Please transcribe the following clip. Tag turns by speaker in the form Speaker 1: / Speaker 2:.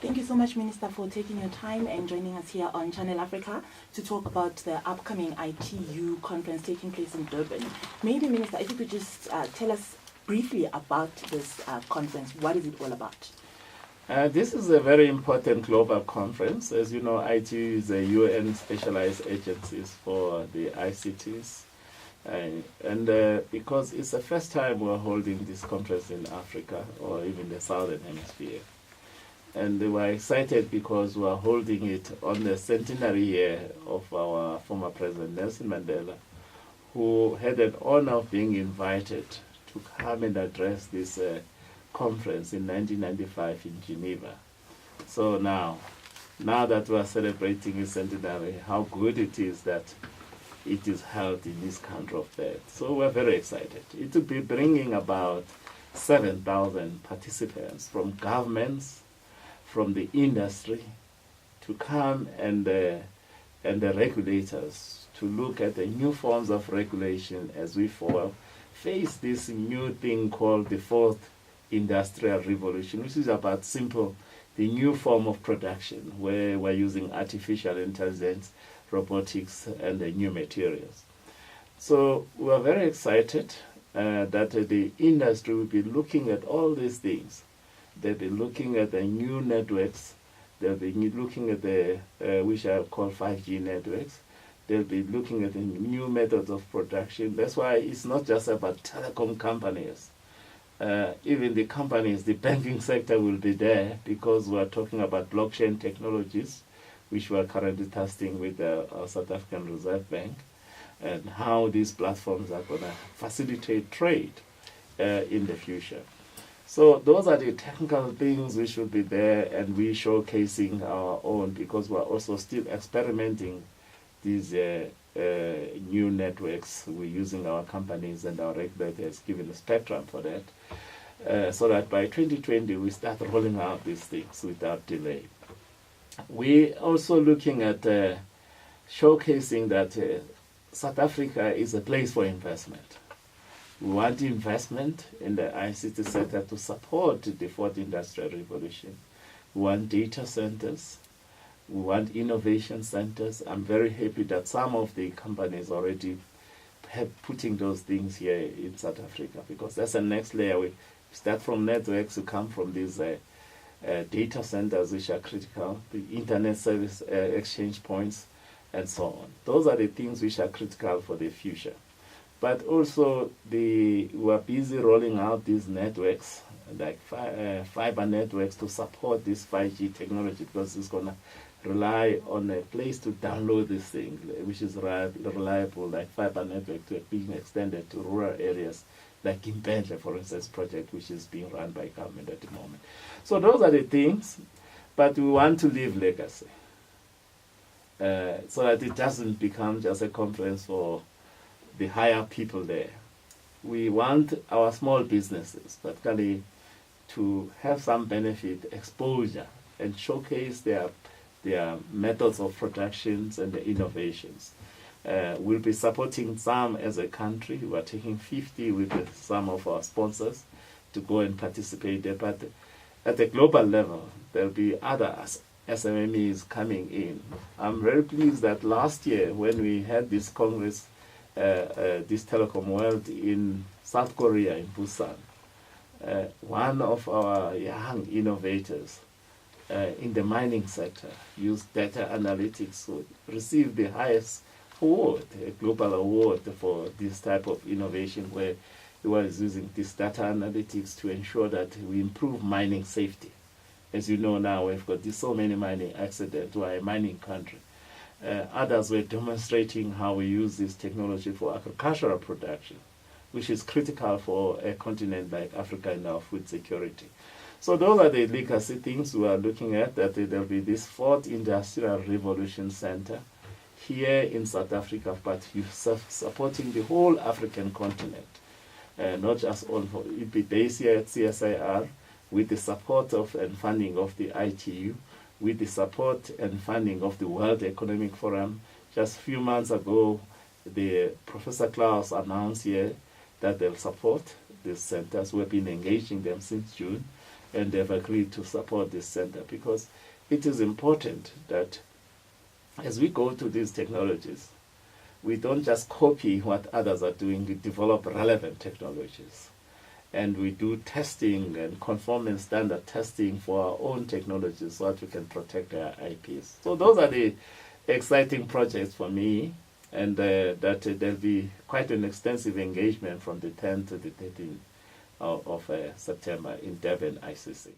Speaker 1: Thank you so much, Minister, for taking your time and joining us here on Channel Africa to talk about the upcoming ITU conference taking place in Durban. Maybe, Minister, if you could just tell us briefly about this conference. What is it all about?
Speaker 2: This is a very important global conference. As you know, ITU is a UN specialized agency for the ICTs. Because it's the first time we're holding this conference in Africa or even the Southern Hemisphere. And we're excited because we're holding it on the centenary year of our former President Nelson Mandela, who had an honor of being invited to come and address this conference in 1995 in Geneva. So now that we are celebrating his centenary, how good it is that it is held in this country of birth. So we're very excited. It will be bringing about 7,000 participants from governments, from the industry, to come and the regulators to look at the new forms of regulation as we face this new thing called the fourth industrial revolution, which is about the new form of production where we're using artificial intelligence, robotics, and the new materials. So we're very excited that the industry will be looking at all these things. They'll be looking at the new networks. They'll be looking at the, which are called 5G networks. They'll be looking at the new methods of production. That's why it's not just about telecom companies. Even the companies, the banking sector will be there because we're talking about blockchain technologies, which we're currently testing with our South African Reserve Bank, and how these platforms are going to facilitate trade in the future. So those are the technical things which will be there, and we're showcasing our own because we're also still experimenting these new networks. We're using our companies and our regulators, giving a spectrum for that, so that by 2020 we start rolling out these things without delay. We're also looking at showcasing that South Africa is a place for investment. We want investment in the ICT sector to support the fourth industrial revolution. We want data centers. We want innovation centers. I'm very happy that some of the companies already have putting those things here in South Africa, because that's the next layer. We start from networks to come from these data centers, which are critical, the internet service exchange points, and so on. Those are the things which are critical for the future. But also, we're busy rolling out these networks, like fiber networks, to support this 5G technology, because it's going to rely on a place to download this thing, which is reliable, like fiber network to being extended to rural areas, like in Bentley, for instance, project which is being run by government at the moment. So those are the things, but we want to leave legacy, so that it doesn't become just a conference for the higher people there. We want our small businesses, particularly, to have some benefit, exposure, and showcase their methods of productions and the innovations. We'll be supporting some as a country. We're taking 50 with some of our sponsors to go and participate there. But at the global level, there'll be other SMEs coming in. I'm very pleased that last year, when we had this Congress, this Telecom World in South Korea, in Busan, one of our young innovators in the mining sector used data analytics to receive the highest award, a global award for this type of innovation, where he was using this data analytics to ensure that we improve mining safety. As you know now, we've got so many mining accidents. We're a mining country. Others were demonstrating how we use this technology for agricultural production, which is critical for a continent like Africa in our food security. So those are the legacy things we are looking at, that there will be this fourth industrial revolution center here in South Africa, but supporting the whole African continent, not just on for it be based here at CSIR, with the support of and funding of the ITU, with the support and funding of the World Economic Forum. Just a few months ago, the Professor Klaus announced here that they'll support these centers. We've been engaging them since June, and they've agreed to support this center, because it is important that as we go to these technologies, we don't just copy what others are doing, we develop relevant technologies. And we do testing and conformance standard testing for our own technologies so that we can protect our IPs. So those are the exciting projects for me, and that there'll be quite an extensive engagement from the 10th to the 13th of September in Durban ICC.